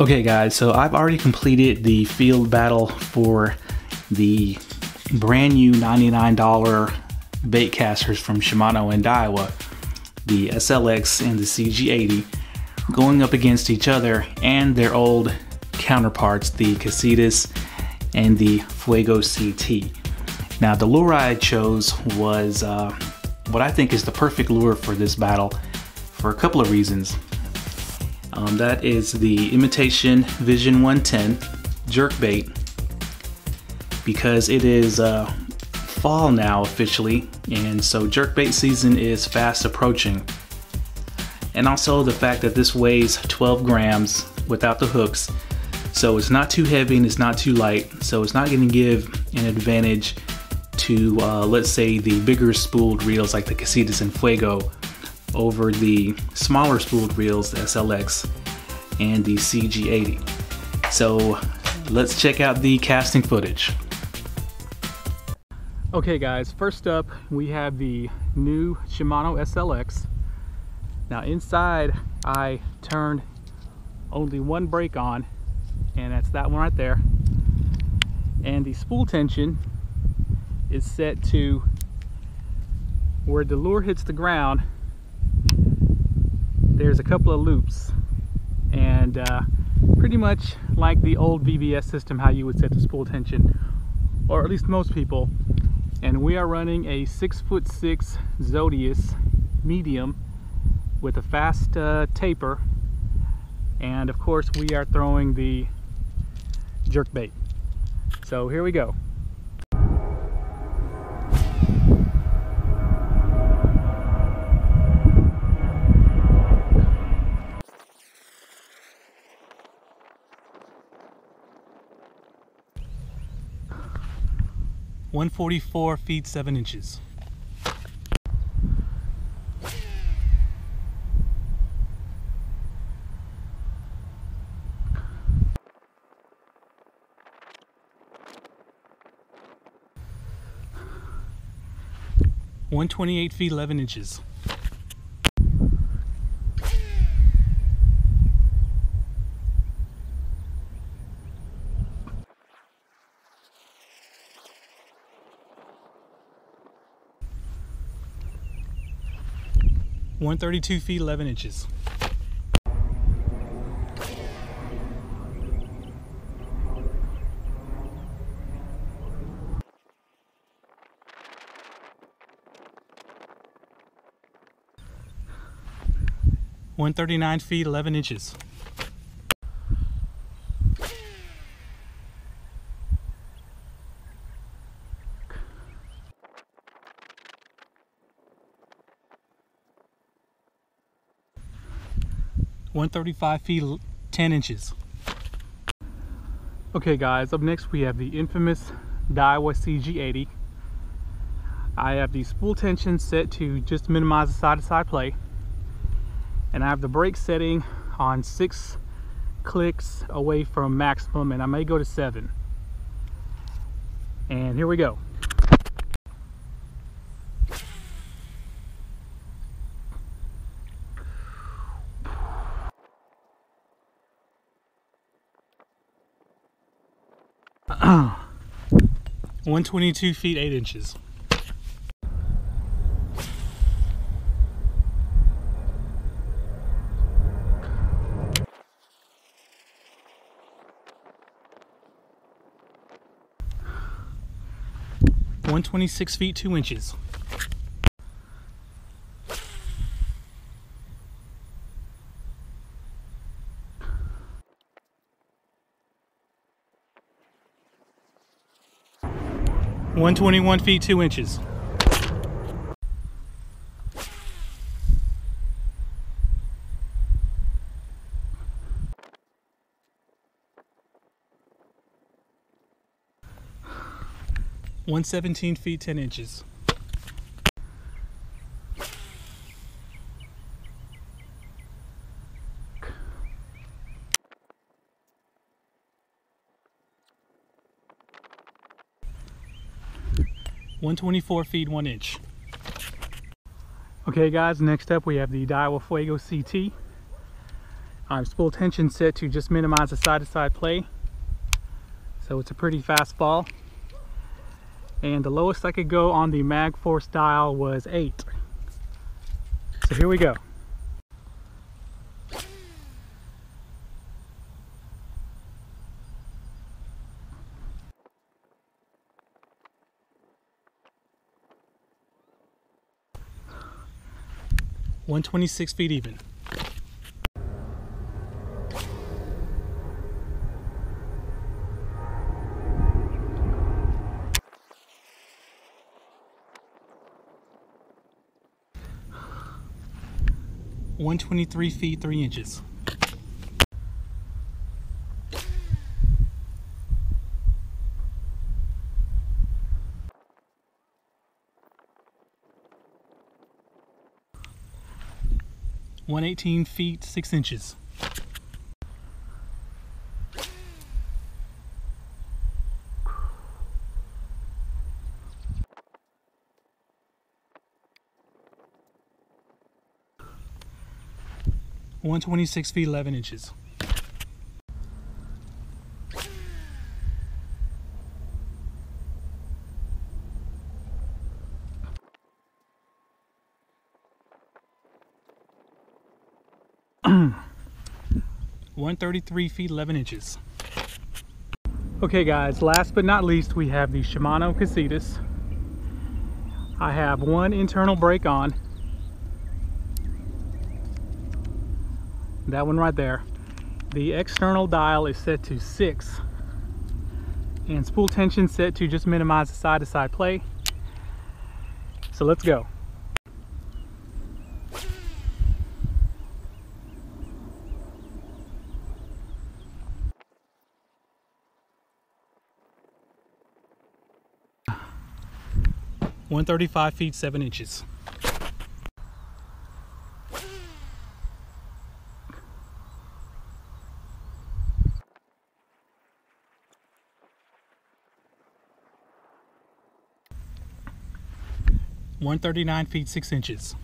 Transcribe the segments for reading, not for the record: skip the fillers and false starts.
Okay guys, so I've already completed the field battle for the brand new $99 bait casters from Shimano and Daiwa, the SLX and the CG80, going up against each other and their old counterparts, the Casitas and the Fuego CT. Now the lure I chose was what I think is the perfect lure for this battle for a couple of reasons. That is the Imitation Vision 110 jerkbait, because it is fall now officially, and so jerkbait season is fast approaching. And also the fact that this weighs 12 grams without the hooks, so it's not too heavy and it's not too light, so it's not going to give an advantage to let's say the bigger spooled reels like the Casitas and Fuego over the smaller spooled reels, the SLX and the CG80. So let's check out the casting footage. Okay guys, first up we have the new Shimano SLX. Now inside I turned only one brake on, and that's that one right there. And the spool tension is set to where the lure hits the ground. There's a couple of loops, and pretty much like the old VBS system, how you would set the spool tension, or at least most people. And we are running a 6'6" Zodius medium with a fast taper, and of course we are throwing the jerk bait. So here we go. "144 feet 7 inches. "128 feet 11 inches. "132 feet 11 inches. "139 feet 11 inches. "135 feet 10 inches. Okay guys, up next we have the infamous Daiwa CG80. I have the spool tension set to just minimize the side-to-side play, and I have the brake setting on 6 clicks away from maximum, and I may go to 7. And here we go. Uh, 122 feet 8 inches. "126 feet 2 inches. "121 feet 2 inches. "117 feet 10 inches. "124 feet 1 inch. Okay guys, next up we have the Daiwa Fuego CT. Spool tension set to just minimize the side-to-side play. So it's a pretty fast fall. And the lowest I could go on the mag force dial was 8. So here we go. $126 feet even. $123 feet 3 inches. $118 feet 6 inches. $126 feet 11 inches. $133 feet 11 inches. Okay guys, last but not least we have the Shimano Casitas. I have one internal brake on. That one right there. The external dial is set to 6. And spool tension set to just minimize the side-to-side play. So let's go. $135 feet 7 inches. $139 feet 6 inches.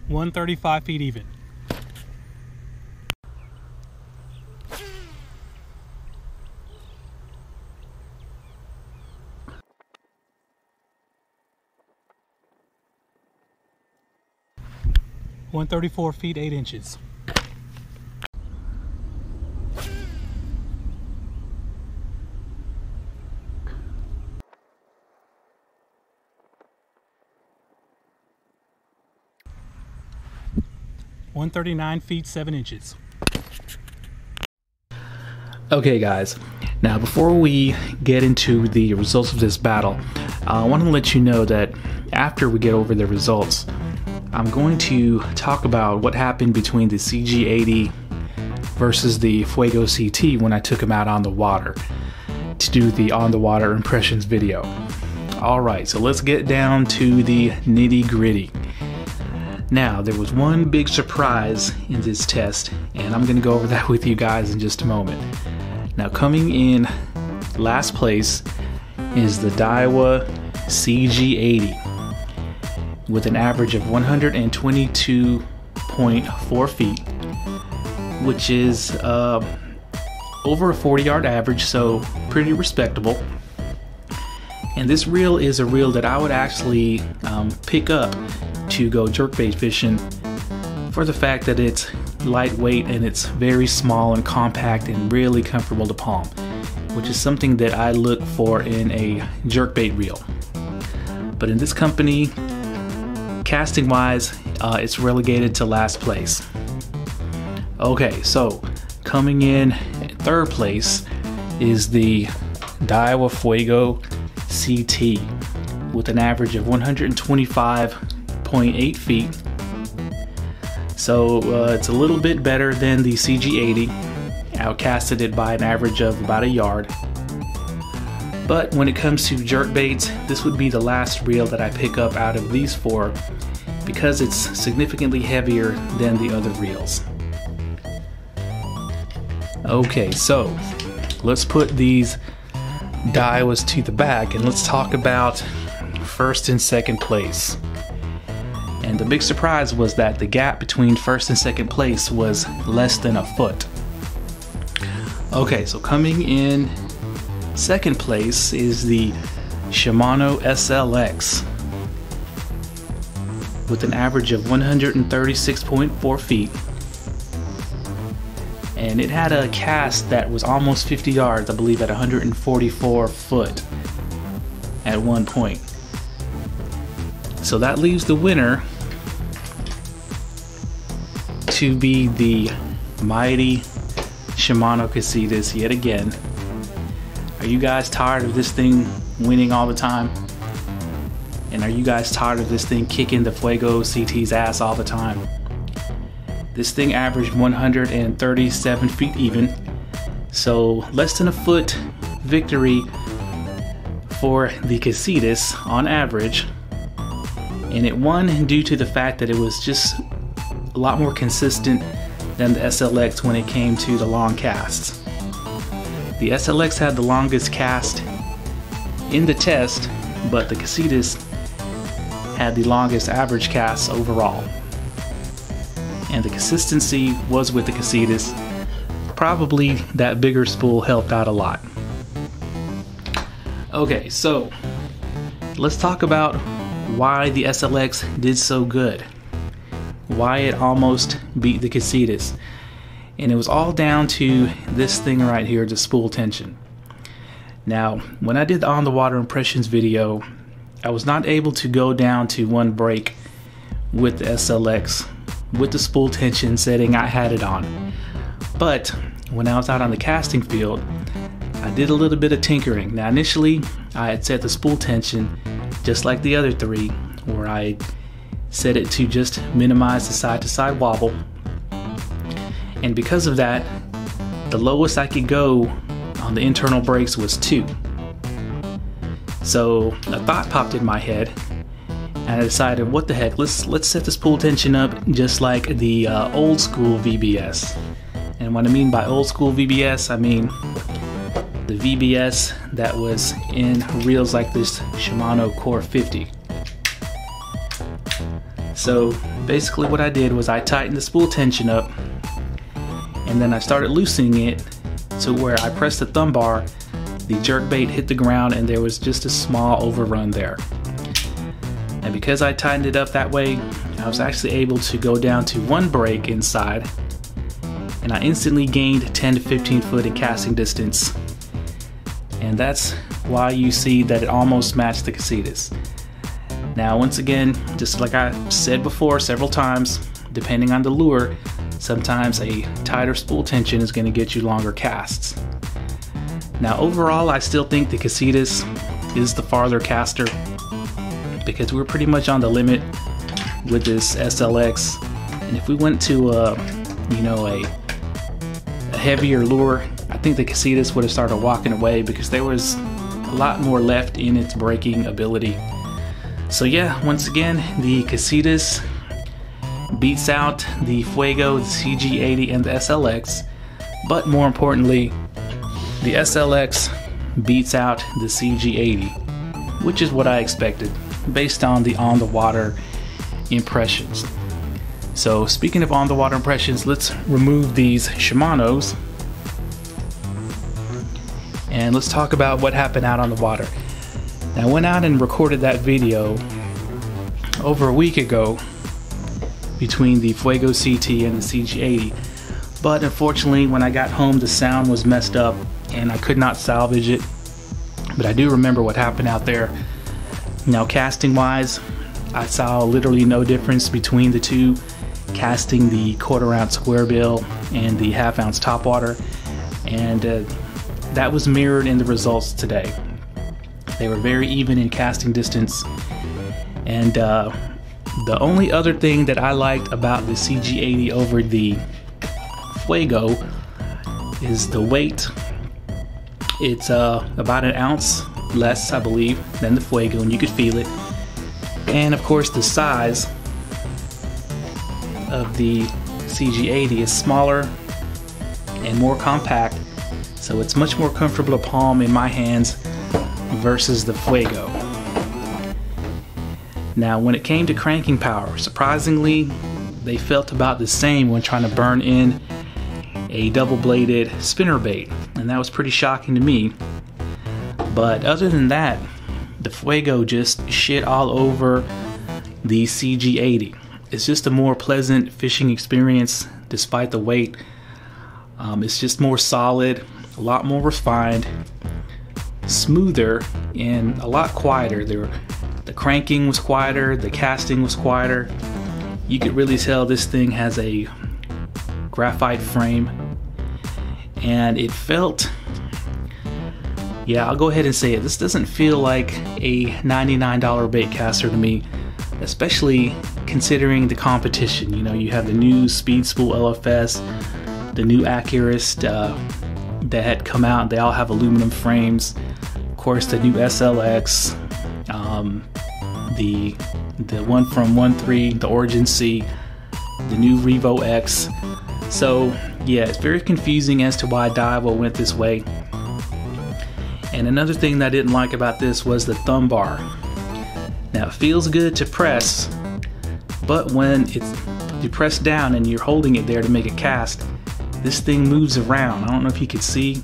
$135 feet even. $134 feet 8 inches. $139 feet 7 inches. Okay guys, now before we get into the results of this battle, I want to let you know that after we get over the results, I'm going to talk about what happened between the CG80 versus the Fuego CT when I took him out on the water to do the on the water impressions video. Alright, so let's get down to the nitty gritty. Now, there was one big surprise in this test, and I'm going to go over that with you guys in just a moment. Now, coming in last place is the Daiwa CG80 with an average of 122.4 feet, which is over a 40-yard average, so pretty respectable. And this reel is a reel that I would actually pick up to go jerkbait fishing for the fact that it's lightweight and it's very small and compact and really comfortable to palm, which is something that I look for in a jerkbait reel. But in this company, casting wise, it's relegated to last place. Okay, so coming in third place is the Daiwa Fuego CT with an average of 125.8 feet. So it's a little bit better than the CG80, outcasted it by an average of about a yard. But when it comes to jerkbaits, this would be the last reel that I pick up out of these four because it's significantly heavier than the other reels. Okay, so let's put these Daiwas to the back and let's talk about first and second place. And the big surprise was that the gap between first and second place was less than a foot. Okay, so coming in second place is the Shimano SLX with an average of 136.4 feet. And it had a cast that was almost 50 yards, I believe at 144 foot at one point. So that leaves the winner to be the mighty Shimano Casitas yet again. Are you guys tired of this thing winning all the time? And are you guys tired of this thing kicking the Fuego CT's ass all the time? This thing averaged 137 feet even, so less than a foot victory for the Casitas on average. And it won due to the fact that it was just a lot more consistent than the SLX when it came to the long casts. The SLX had the longest cast in the test, but the Casitas had the longest average cast overall. And the consistency was with the Casitas. Probably that bigger spool helped out a lot. Okay, so let's talk about why the SLX did so good. Why it almost beat the Casitas. And it was all down to this thing right here, the spool tension. Now, when I did the on the water impressions video, I was not able to go down to one break with the SLX with the spool tension setting I had it on. But when I was out on the casting field, I did a little bit of tinkering. Now initially I had set the spool tension just like the other three, where I set it to just minimize the side to side wobble. And because of that, the lowest I could go on the internal brakes was 2. So a thought popped in my head, and I decided, what the heck, let's set the spool tension up just like the old school VBS. And what I mean by old school VBS, I mean the VBS that was in reels like this Shimano Core 50. So basically what I did was I tightened the spool tension up, and then I started loosening it to where I pressed the thumb bar, the jerkbait hit the ground, and there was just a small overrun there. And because I tightened it up that way, I was actually able to go down to one brake inside, and I instantly gained 10 to 15 foot in casting distance. And that's why you see that it almost matched the Casitas. Now once again, just like I said before several times, depending on the lure, sometimes a tighter spool tension is going to get you longer casts. Now overall, I still think the Casitas is the farther caster, because we're pretty much on the limit with this SLX. And if we went to a heavier lure, I think the Casitas would have started walking away, because there was a lot more left in its braking ability. So yeah, once again, the Casitas beats out the Fuego, the CG80, and the SLX. But more importantly, the SLX beats out the CG80, which is what I expected based on the water impressions. So speaking of on the water impressions, let's remove these Shimanos and let's talk about what happened out on the water. Now I went out and recorded that video over a week ago between the Fuego CT and the CG80, but unfortunately when I got home the sound was messed up and I could not salvage it. But I do remember what happened out there. Now casting wise, I saw literally no difference between the two, casting the 1/4 ounce square bill and the 1/2 ounce topwater, and that was mirrored in the results today. They were very even in casting distance, and the only other thing that I liked about the CG80 over the Fuego is the weight. It's about 1 ounce less, I believe, than the Fuego, and you could feel it. And of course the size of the CG80 is smaller and more compact, so it's much more comfortable to palm in my hands versus the Fuego. Now when it came to cranking power, surprisingly they felt about the same when trying to burn in a double-bladed spinnerbait, and that was pretty shocking to me. But other than that, the Fuego just shit all over the CG80. It's just a more pleasant fishing experience despite the weight. It's just more solid, a lot more refined, smoother, and a lot quieter. The cranking was quieter, the casting was quieter. You could really tell this thing has a graphite frame, and it felt, yeah, I'll go ahead and say it, this doesn't feel like a $99 bait caster to me, especially considering the competition. You know, you have the new Speed Spool LFS, the new Accurist that had come out. They all have aluminum frames. Of course, the new SLX, the one from 1.3, the Origin C, the new REVO X. So yeah, it's very confusing as to why Daiwa went this way. And another thing that I didn't like about this was the thumb bar. Now it feels good to press, but when you press down and you're holding it there to make a cast, this thing moves around. I don't know if you can see,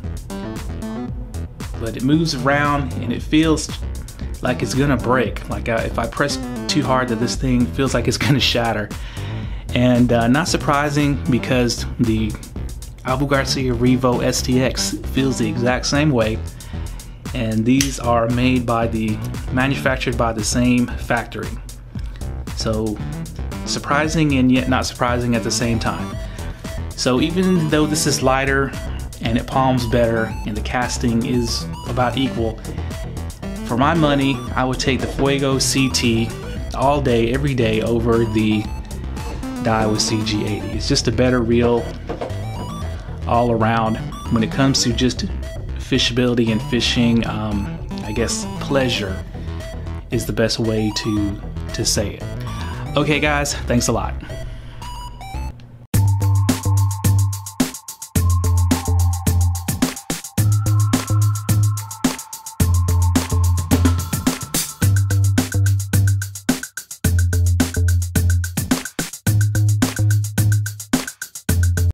but it moves around and it feels like it's gonna break. Like if I press too hard, that this thing feels like it's gonna shatter. And not surprising, because the GARCIA REVO STX feels the exact same way, and these are manufactured by the same factory. So surprising and yet not surprising at the same time. So even though this is lighter and it palms better and the casting is about equal, for my money I would take the Fuego CT all day, every day over the Daiwa CG80. It's just a better reel all around when it comes to just fishability and fishing. I guess pleasure is the best way to say it. Okay guys, thanks a lot.